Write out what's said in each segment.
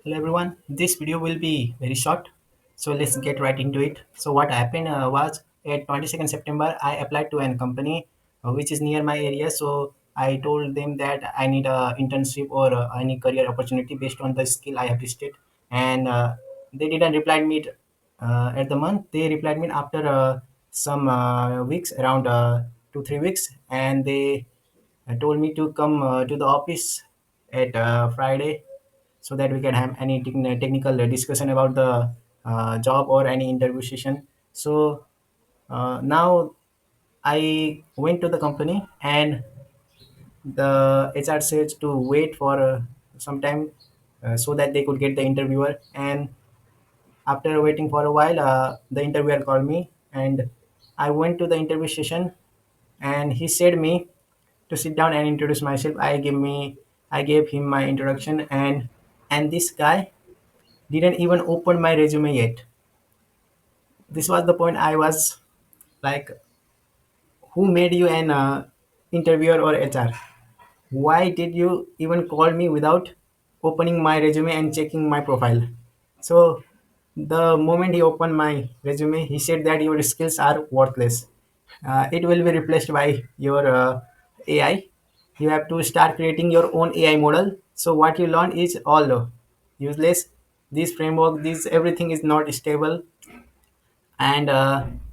Hello everyone. This video will be very short, so let's get right into it. So what happened was at 22nd September, I applied to an company which is near my area. So I told them that I need a internship or any career opportunity based on the skill I have listed, and they didn't reply me at the month. They replied me after some weeks, around 2 3 weeks, and they told me to come to the office at Friday so that we can have any technical discussion about the job or any interview session. So now I went to the company and the HR said to wait for some time so that they could get the interviewer. And after waiting for a while, the interviewer called me and I went to the interview session and he said me to sit down and introduce myself. I gave him my introduction and this guy didn't even open my resume yet. This was the point. I was like, who made you an interviewer or HR? Why did you even call me without opening my resume and checking my profile? So the moment he opened my resume, he said that your skills are worthless. It will be replaced by your AI. You have to start creating your own AI model. So what you learn is all useless. This framework, this everything is not stable, and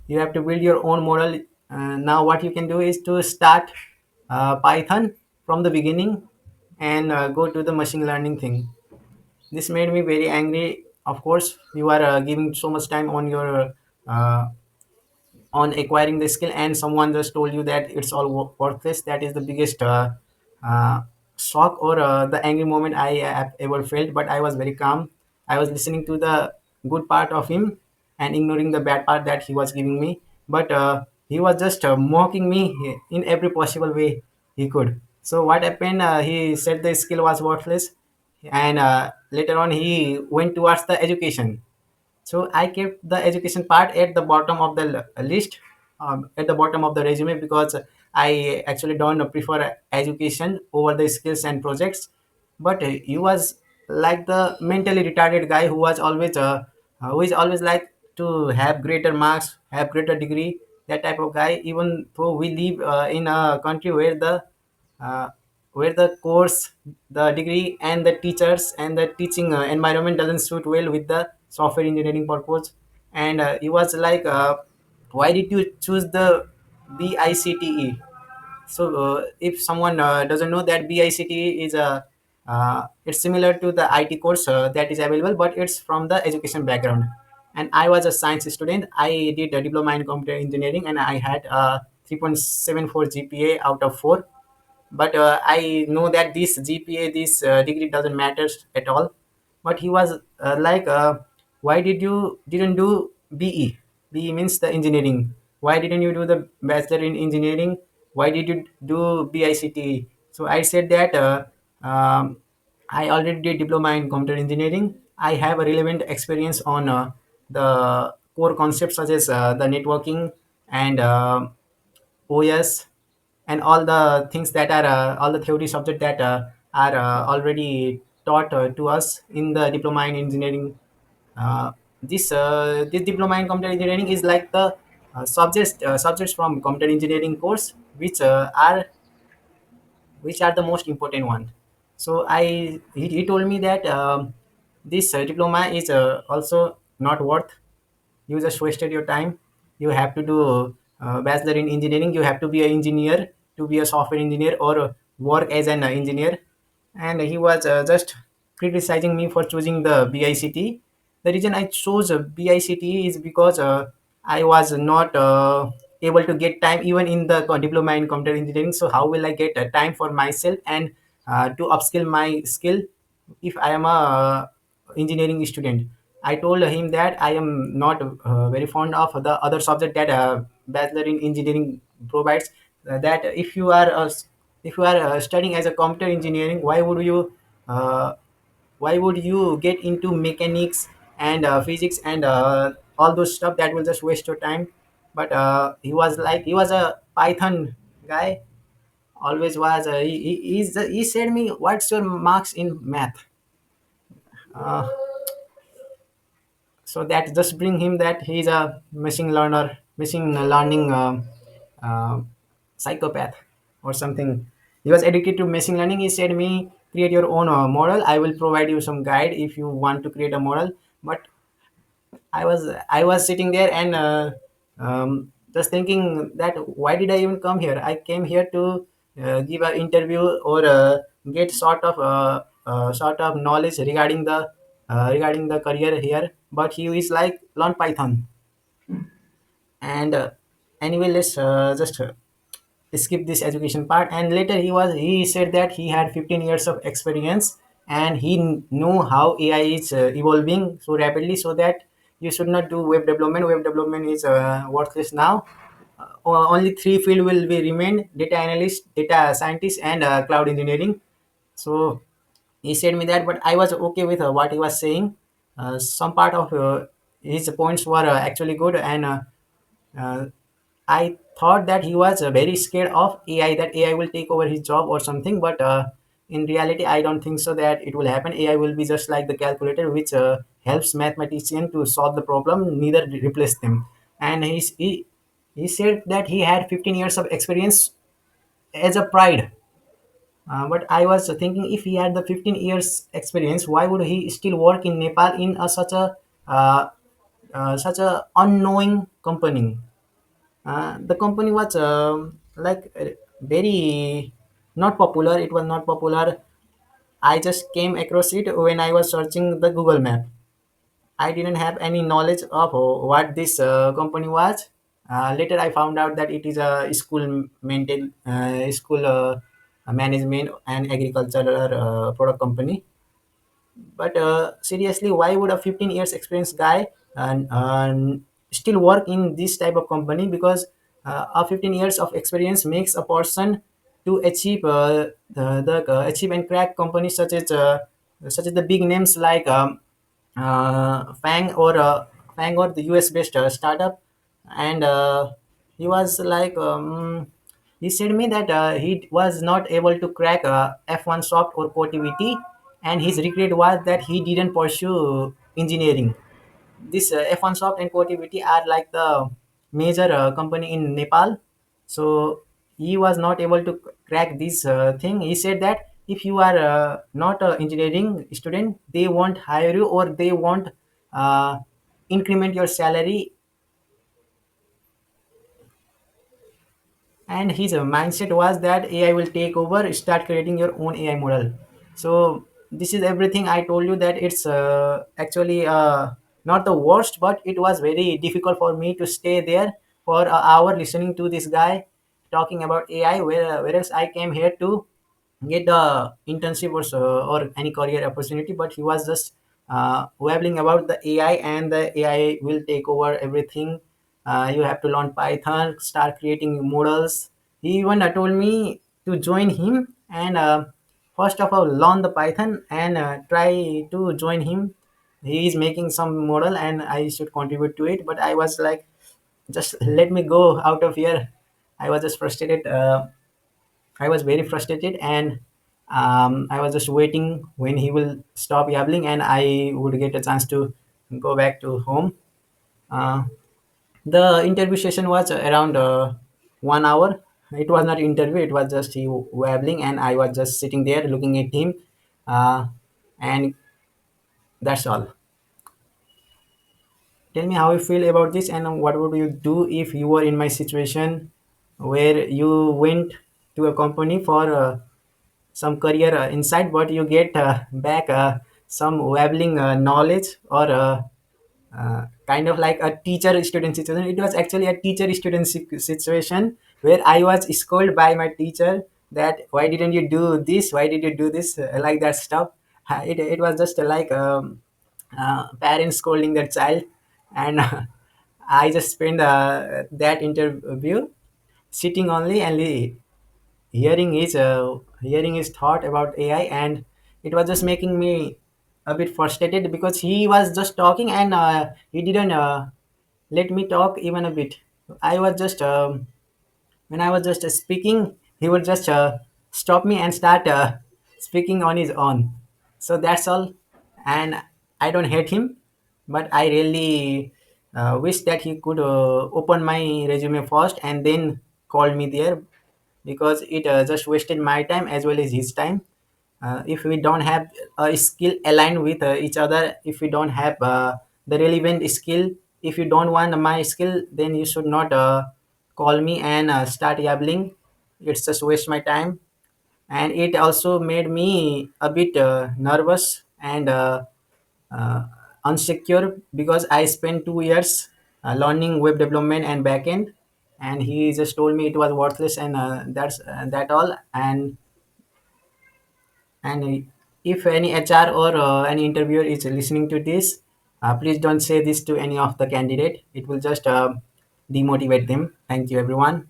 you have to build your own model. Now what you can do is to start Python from the beginning and go to the machine learning thing. This made me very angry. Of course, you are giving so much time on your on acquiring the skill and someone just told you that it's all worthless. That is the biggest uh, shock or the angry moment I have ever felt. But I was very calm. I was listening to the good part of him and ignoring the bad part that he was giving me. But he was just mocking me in every possible way he could. So what happened, he said the skill was worthless, and later on he went towards the education. So I kept the education part at the bottom of the list, at the bottom of the resume, because I actually don't prefer education over the skills and projects. But he was like the mentally retarded guy who is always like to have greater marks, have greater degree. That type of guy. Even though we live in a country uh, where the course, the degree, and the teachers and the teaching environment doesn't suit well with the software engineering purpose. And he was like, why did you choose the BICTE? So if someone doesn't know that BICTE is a it's similar to the IT course that is available, but it's from the education background. And I was a science student. I did a diploma in computer engineering, and I had a 3.74 GPA out of 4. But I know that this GPA, this degree doesn't matter at all. But he was like, why didn't do BE means the engineering. Why didn't you do the bachelor in engineering? Why did you do BICTE? So I said that I already did diploma in computer engineering. I have a relevant experience on the core concepts such as the networking and OS, and all the things that are all the theory subject that are already taught to us in the diploma in engineering. This diploma in computer engineering is like the subjects from computer engineering course which are the most important one. So he told me that this diploma is also not worth. You just wasted your time. You have to do bachelor in engineering. You have to be an engineer, to be a software engineer or work as an engineer. And he was just criticizing me for choosing the BICT. The reason I chose BICT is because I was not able to get time even in the diploma in computer engineering. So how will I get time for myself and to upskill my skill if I am a engineering student? I told him that I am not very fond of the other subject that bachelor in engineering provides. That if you are studying as a computer engineering, uh, why would you get into mechanics and physics and all those stuff that will just waste your time? But he was a Python guy. Always was. He said me, "What's your marks in math?" Uh, so that just bring him that he's a machine learning uh, psychopath or something. He was addicted to machine learning. He said me create your own model. I will provide you some guide if you want to create a model. But I was sitting there and just thinking that why did I even come here? I came here to give an interview or get sort of knowledge regarding the career here. But he is like learn Python. And anyway, let's just skip this education part. And later he said that he had 15 years of experience and he knew how AI is evolving so rapidly, so that you should not do web development is worthless now. Only three field will be remain: data analyst, data scientist, and cloud engineering. So he said me that, but I was okay with what he was saying. Some part of his points were actually good, and uh, I thought that he was very scared of AI, that AI will take over his job or something. But in reality, I don't think so that it will happen. AI will be just like the calculator, which helps mathematician to solve the problem, neither replace them. And he said that he had 15 years of experience as a pride. But I was thinking, if he had the 15 years experience, why would he still work in Nepal in uh, such a unknowing company? The company was very not popular. It was not popular. I just came across it when I was searching the Google map. I didn't have any knowledge of what this company was. Later I found out that it is a school management and agricultural product company. But seriously, why would a 15 years experienced guy still work in this type of company? Because a 15 years of experience makes a person to achieve achieve and crack companies such as the big names like Fang or the US based startup. And he was like he said me that he was not able to crack F1 soft or CodeTVT, and his regret was that he didn't pursue engineering. This F1 soft and CodeTVT are like the major company in Nepal. So he was not able to crack this thing. He said that if you are not an engineering student, they won't hire you, or they won't uh, increment your salary. And his mindset was that AI will take over, start creating your own AI model. So this is everything I told you, that it's actually not the worst, but it was very difficult for me to stay there for an hour listening to this guy talking about AI, whereas I came here to get the internship or any career opportunity. But he was just wabbling about the AI, and the AI will take over everything. You have to learn Python, start creating models. He even told me to join him and first of all learn the Python and try to join him. He is making some model and I should contribute to it. But I was like, just let me go out of here. I was just frustrated. I was very frustrated, and I was just waiting when he will stop yabbling and I would get a chance to go back to home. Uh, the interview session was around 1 hour. It was not interview; it was just he wabbling, and I was just sitting there looking at him, and that's all. Tell me how you feel about this, and what would you do if you were in my situation, where you went to a company for some career insight, but you get back some wabbling knowledge, or kind of like a teacher student situation. It was actually a teacher student situation where I was scolded by my teacher that why didn't you do this, why did you do this, like that stuff. It was just like parents scolding their child. And I just spent that interview sitting only and hearing his thought about AI, and it was just making me a bit frustrated because he was just talking, and he didn't let me talk even a bit. I was just when I was just speaking, he would just stop me and start speaking on his own. So that's all. and I don't hate him, but I really wish that he could open my resume first and then call me there, because it just wasted my time as well as his time. If we don't have a skill aligned with each other, if we don't have the relevant skill, if you don't want my skill, then you should not call me and start yabbling. It's just waste my time, and it also made me a bit nervous and uh, unsecure, because I spent 2 years learning web development and backend, and he just told me it was worthless, and that's that all. And if any HR or any interviewer is listening to this, please don't say this to any of the candidate. It will just demotivate them. Thank you, everyone.